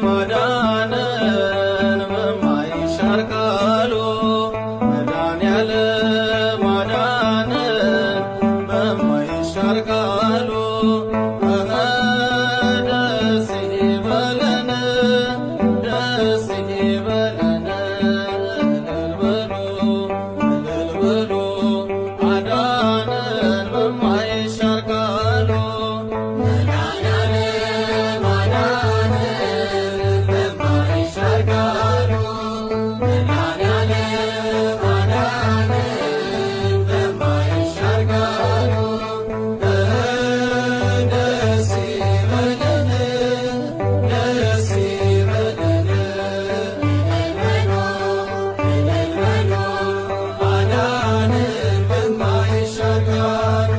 ማዳንን በማይሻር ቃሉ መድኃኔዓለም ማዳንን በማይሻር ቃሉ ደስ ይበለን ደስ ይበለን እልል በሉ አዳነን በማይሻር ቃሉ መድኃኔዓለም አዳነን በማይሻር ቃሉ መድኃኔዓለም አዳነን በማይሻር ቃሉ ደስ ይበለን ደስ ይበለን እልል በሉ አዳነን በማይሻር ቃሉ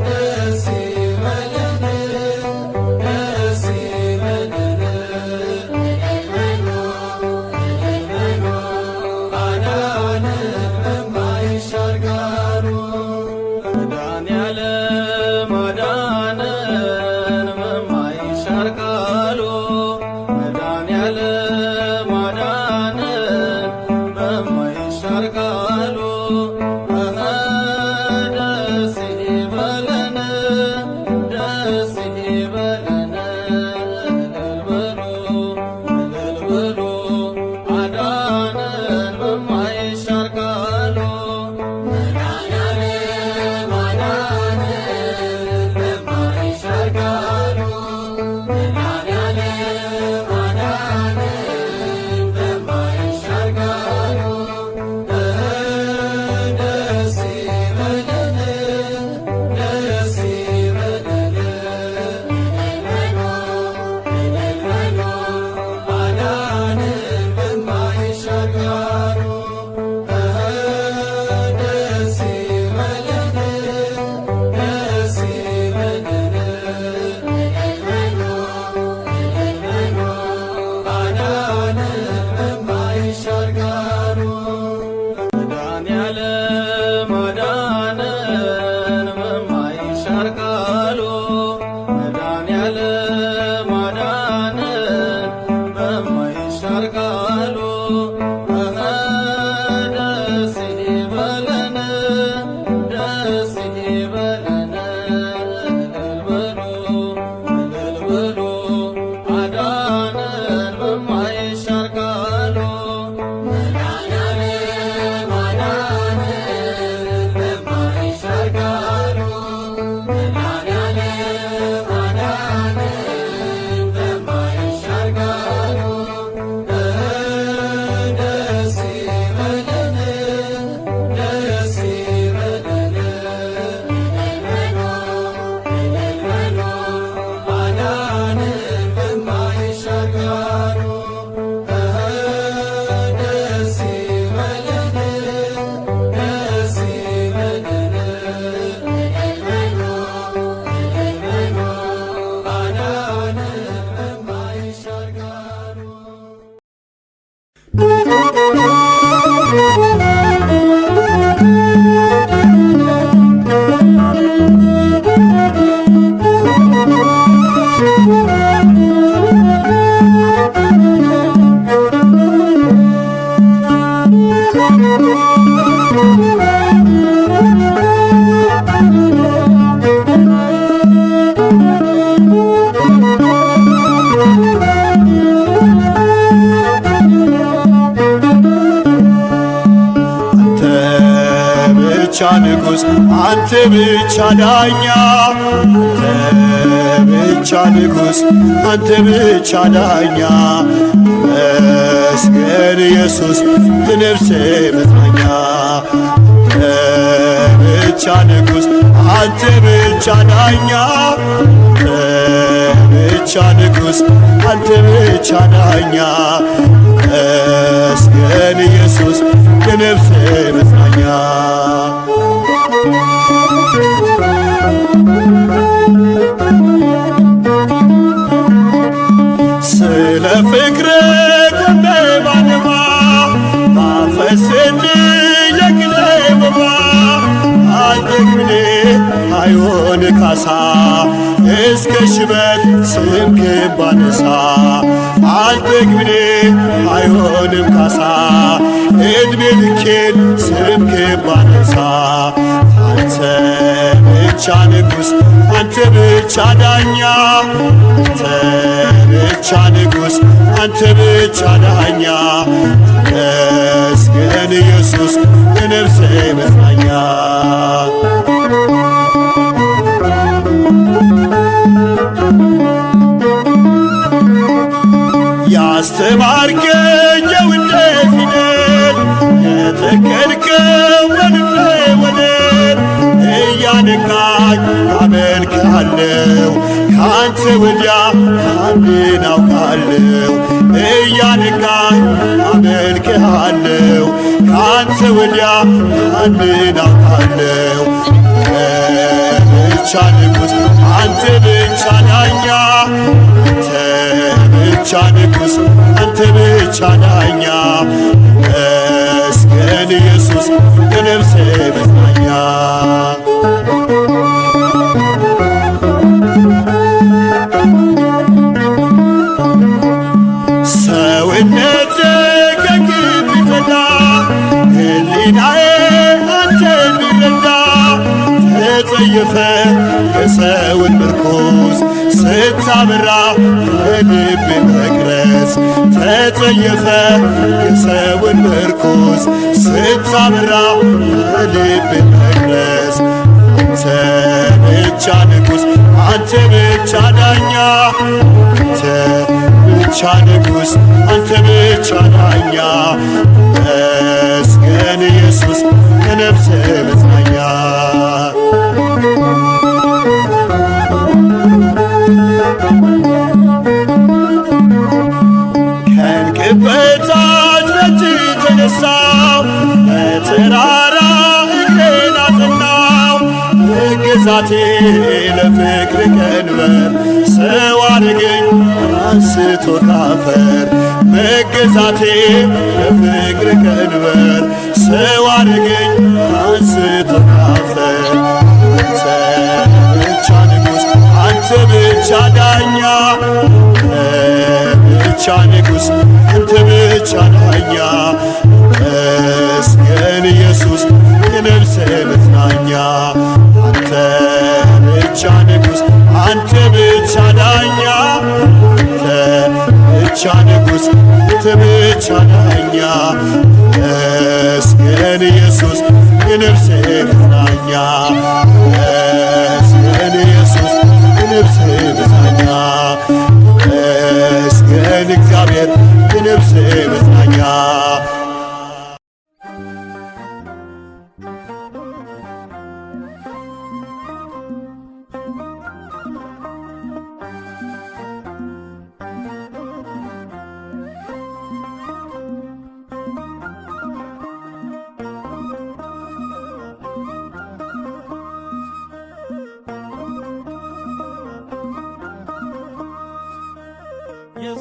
ደስ ይበለን ደስ ይበለን እልል በሉ አዳነን በማይሻር ቃሉ መድኃኔዓለም አዳነን በማይሻር ቃሉ መድኃኔዓለም አዳነን በማይሻር ቃሉ ደስ ይበለን ደስ ይበለን እልል በሉ አዳነን በማይሻር ቃሉ መድኃኔዓለም አዳነን በማይሻር ቃሉ መድኃኔዓለም አዳነን በማይሻር ቃሉ ደስ ይበለን ደስ ይበለን እልል በሉ አዳነን በማይሻር ቃሉ ደስ ይበለን ደስ ይበለን እልል በሉ አዳነን በማይሻር ቃሉ መድኃኔዓለም አዳነን በማይሻር ቃሉ መድኃኔዓለም አዳነን በማይሻር ቃሉ ደስ ይበለን ደስ ይበለን እልል በሉ አዳነን በማይሻር ቃሉ መድኃኔዓለም አዳነን በማይሻር ቃሉ መድኃኔዓለም አዳነን በማይሻር ቃሉ ደስ ይበለን ደስ ይበለን እልል በሉ አዳነን በማይሻር ቃሉ ደስ ይበለን ደስ ይበለን እልል በሉ አዳነን በማይሻር ቃሉ ብቻ ንጉሥ አንተ ብቻ ዳኛ አንተ ብቻ ንጉሥ አንተ ብቻ ዳኛ መስገን ኢየሱስ የነፍሴ መጽናኛ አንተ ብቻ ንጉሥ አንተ ብቻ ዳኛ አንተ ብቻ ንጉሥ አንተ ብቻ ዳኛ መስገን ኢየሱስ የነፍሴ መጽናኛ ስለ ፍቅር ቆሜ ባንባ ባፈስልኝ የግሌ መባ አንተ ግኔ አይሆን ካሳ እስከ ሽበት ስምህን ባነሳ አልጠግብኔ አይሆንም ካሳ ዕድሜ ልኬን ስምህን ባነሳ አንተ ብቻ ንጉሥ አንተ ብቻ ዳኛ አንተ ብቻ ንጉሥ አንተ ብቻ ዳኛ ተመስገን ኢየሱስ የነፍሴ መጽናኛ ያስተማርከኝ የውዴ ፊደል የተከልከው ወንድሜ ወደር እያነቃኝ አመልክሃለሁ ካንተ ወዲያ ማንን አውቃለሁ እያነቃኝ አመልክሃለሁ ካንተ ወዲያ ማንን አውቃለሁ ብቻ ንጉሥ አንተ ብቻ ዳኛ አንተ ብቻ ንጉሥ አንተ ብቻ ዳኛ ተመስገን ኢየሱስ የነፍሴ መጽናኛ ሰውነቴ ከግብ ቢፈዳ ሕሊናዬ አንተን ቢረዳ ተጸየፈ የሰውን ምርኩዝ ስታበራ በልቤ መቅረዝ ተጸየፈ የሰውን ምርኩዝ ስታበራ በልቤ መቅረዝ አንተ ብቻ ንጉሥ አንተ ብቻ ዳኛ አንተ ብቻ ንጉሥ አንተ ብቻ ዳኛ ተመስገን ኢየሱስ የነፍሴ መጽናኛ ከእንቅብ በታች በእጅህ ተነሳው በተራራ እግሬን አጸናው መገዛቴ ለፍቅር ቀንበር ሰው አደረገኝ አንስቶ ካፈር መገዛቴ ለፍቅር ቀንበር ሰው አደረገኝ አንስቶ ካፈር አንተ ብቻ ንጉሥ አንተ ብቻ ዳኛ ብቻ ንጉሥ አንተ ብቻ ዳኛ ተመስገን ኢየሱስ የነፍሴ መጽናኛ አንተ ብቻ ንጉሥ አንተ ብቻ ዳኛ አንተ ብቻ ንጉሥ አንተ ብቻ ዳኛ ተመስገን ኢየሱስ የነፍሴ መጽናኛ ተመስገን ኢየሱስ የነፍሴ መጽናኛ ተመስገን እግዚአብሔር የነፍሴ መጽናኛ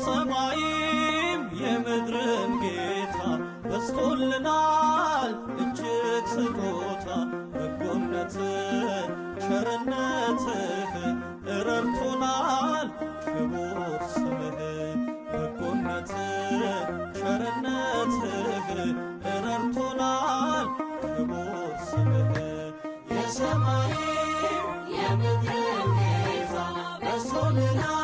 የሰማይም የምድርም ጌታ በስቶልናል እጅግ ስጦታ በጎነትህ ቸርነትህ ረድቶናል ክቡር ስምህ በጎነትህ ቸርነትህ ረድቶናል ክቡር ስምህ የሰማይም የምድርም ጌታ በስቶልናል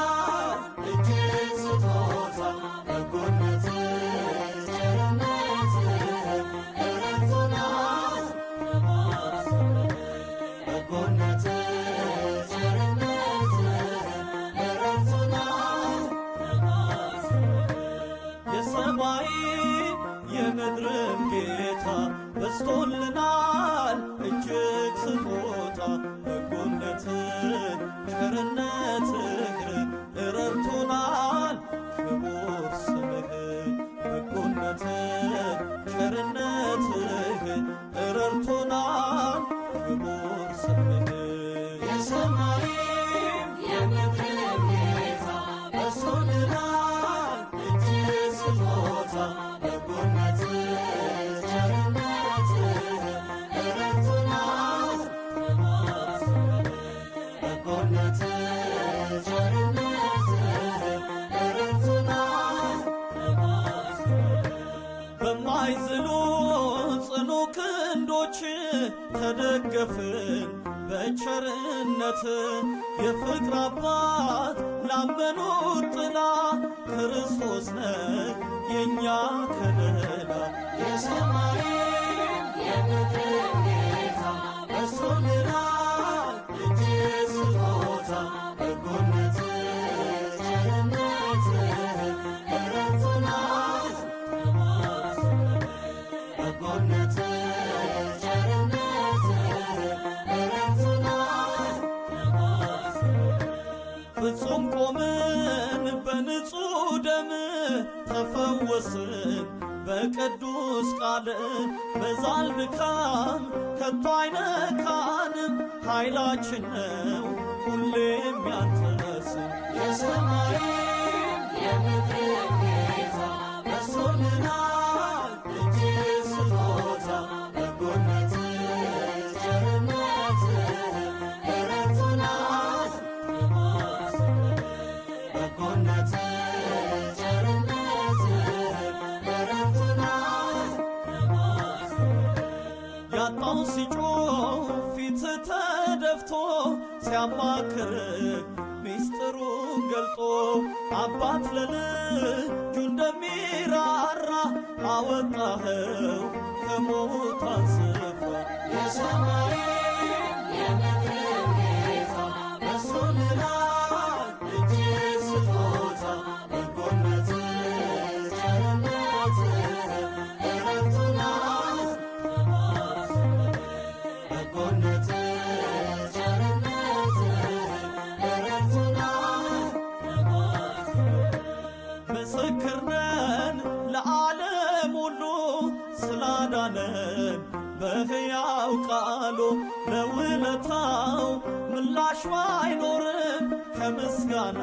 የፍቅር አባት ላመኑት ጥላ ክርስቶስ ነህ የእኛ ከለላ የሰማይም የምድር ጌታ በዝቶልናል እጅ ስጦታ በጎነትህ ቸርነትህ ረድቶናል በጎነትህ ፍጹም ቆምን በንጹሕ ደም ተፈወስን በቅዱስ ቃል በዛል ድካም ከቶ አይነካንም ኃይላችን ነው ሁሌም ያንተ ስም የሰማይም የምድር ጌታ በዝቶልናል እጅ ስጦታ በጎነትህ ቸርነትህ ረድቶናል ያጣው ሲጮህ ፊት ተደፍቶ ሲያማክር ሚስጥሩን ገልጦ አባት ለልጁ እንደሚራራ አወጣኸው ከሞት ስፍራ የሰማይም የምድር ጌታ በዝቶልናል እጅ ስጦታ በጎነትህ ቸርነትህ ረድቶናል በጎነትህ ቸርነትህ ረድቶናል ምስክር ነን ለዓለም ሁሉ ስላዳነን በሕያው ቃሉ ለውለታው ምላሽ ባይኖርም ከምስጋና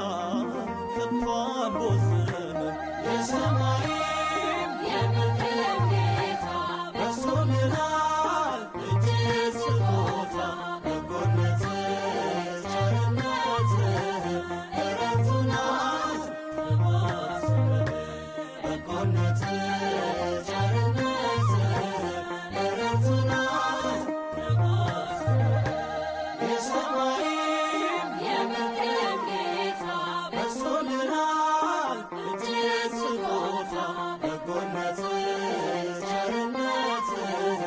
ከቶ አንቦዝንም የሰማይም የምድር ጌታ በዝቶልናል እጅ ስጦታ በጎነትህ ቸርነትህ ረድቶናል በጎነትህ ቸርነትህ ረድቶናል የሰማይም የምድር ጌታ በዝቶልናል እጅ ስጦታ በጎነትህ ቸርነትህ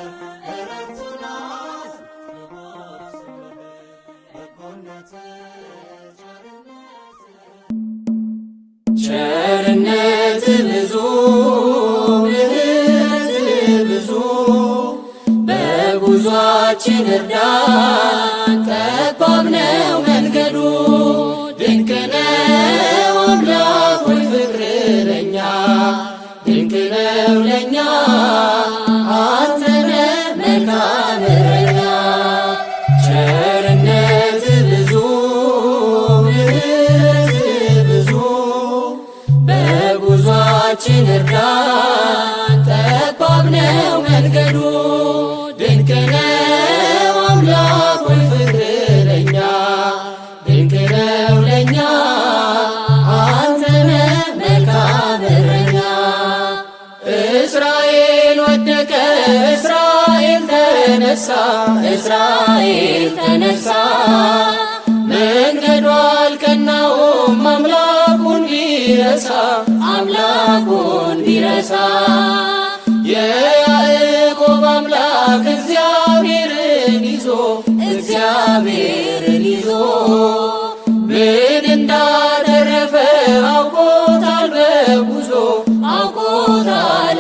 ረድቶናል በጎነትህ ቸርነት ብዙ ምሕረት ብዙ በጉዟችን እርዳን ጠባብ ነው መንገዱ ድንቅ ነው አምላክ ሆይ ፍቅር ለኛ ድንቅ ነው ለኛ አንተ ነህ መልካም እረኛ ቸርነት ብዙ በጉዟችን እርዳን ጠባብ ነው መንገዱ ድንቅ ነው አምላክ ሆይ ፍቅር ለኛ ድንቅ ነው ለኛ አንተ ነህ መልካም እረኛ እስራኤል ወደቀ እስራኤል ተነሳ እስራኤል ተነሳ መንገዱ አልቀናውም አምላኩን ቢረሳ የያዕቆብ አምላክ እግዚአብሔርን ይዞ ምን እንዳተረፈ አውቆታል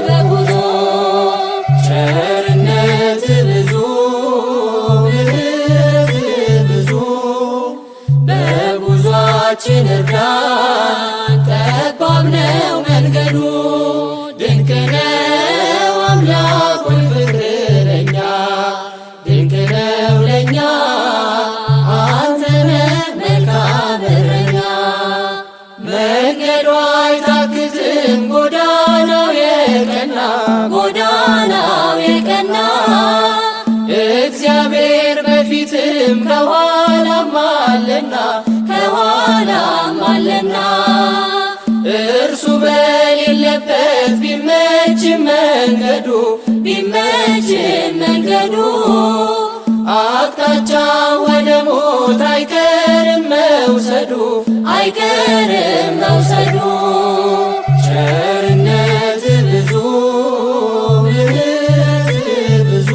በጉዞ ቸርነት ብዙ ምሕረት ብዙ በጉዟችን እርዳን ጠባብ ነው መንገዱ ድንቅ ነው አምላክ ሆይ ፍቅር ለኛ ድንቅ ነው ለኛ አንተ ነህ መልካም እረኛ መንገዱ አይታክትም ጎዳናው የቀና እግዚአብሔር በፊትም ከኋላም አለና እርሱ በሌለበት ቢመችም መንገዱ አቅጣጫ ወደ ሞት አይቀርም መውሰዱ መንገዱ አይቀርም መውሰዱ። ቸርነት ብዙ ምሕረት ብዙ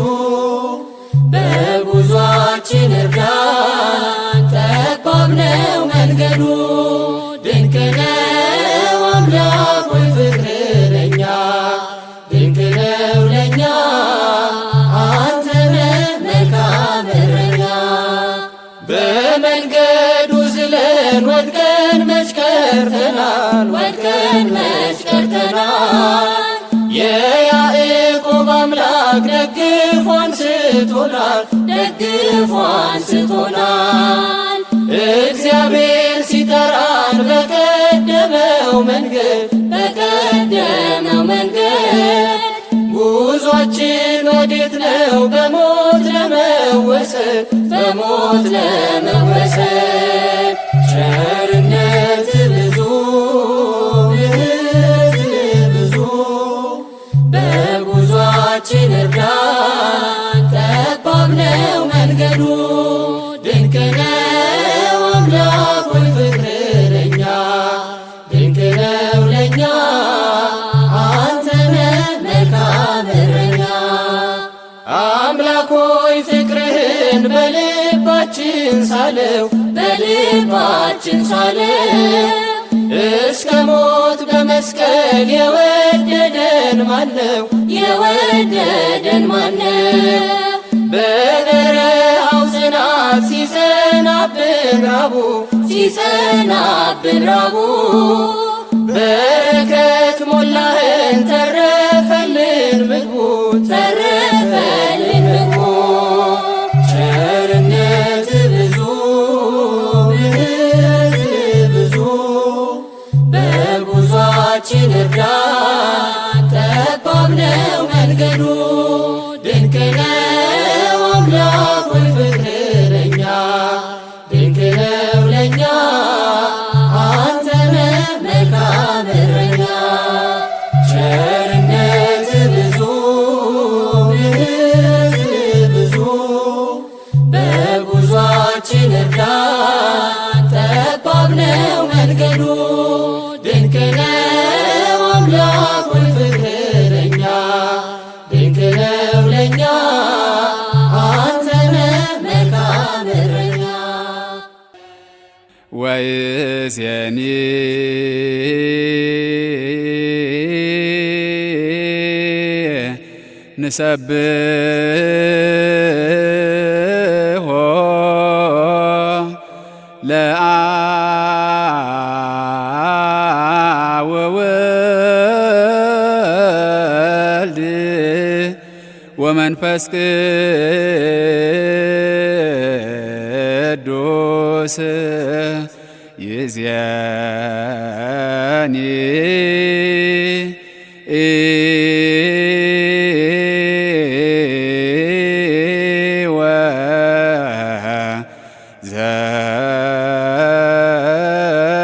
በጉዟችን እርዳን ጠባብ ነው መንገዱ። ድንቅ ነው አምላክ ሆይ ፍቅር ለኛ ድንቅ ነው ለኛ አንተ ነህ መልካም እረኛ። በመንገዱ ዝለን ወድቀን መች ቀርተናል ወድቀን መች ቀርተናል። የያዕቆብ አምላክ ደግፎ አንስቶናል ደግፎ አንስቶናል። እግዚአብሔር ሲጠራን በቀደመው መንገድ በቀደመው መንገድ ጉዟችን ወዴት ነው በሞት ለመወሰድ በሞት ለመወሰድ። ቸርነት ብዙ ምሕረት ብዙ በጉዟችን እርዳን ጠባብ ነው መንገዱ። ድንቅ ነው አምላክ ሆይ ፍቅር ለኛ ድንቅ ነው ለኛ አንተ ነህ መልካም እረኛ። አምላክ ሆይ ፍቅርህን በልባችን ሳለው በልባችን ሳለው። እስከ ሞት በመስቀል የወደደን ማነው የወደደን ማነው? በበረሃው ጽናት ሲጸናብን ራቡ ሲጸናብን ራቡ በረከት ሞላህን ተረፈልን ምግቡ ተረፈልን ምግቡ። ቸርነት ብዙ ምሕረት ብዙ በጉዟችን እርዳን ጠባብ ነው መንገዱ። ድንቅ ነው አምላክ ሆይ ፍቅር ለኛ ድንቅ ነው ለኛ አንተ ነህ መልካም እረኛ። ቸርነት ብዙ ምሕረት ብዙ በጉዟችን እርዳን ጠባብ ነው መንገዱ። ድንቅ ነው አምላክ ሆይ ፍቅር ለኛ ድንቅ ነው ለኛ አንተ ነህ መልካም እረኛ። ወይእዜኒ ንሰብሖ ለአብ ወወልድ ወመንፈስ ቅዱስ ይእዜኒ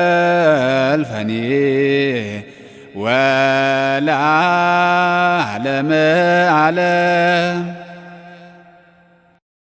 ወዘልፈኒ ወለዓለመ ዓለም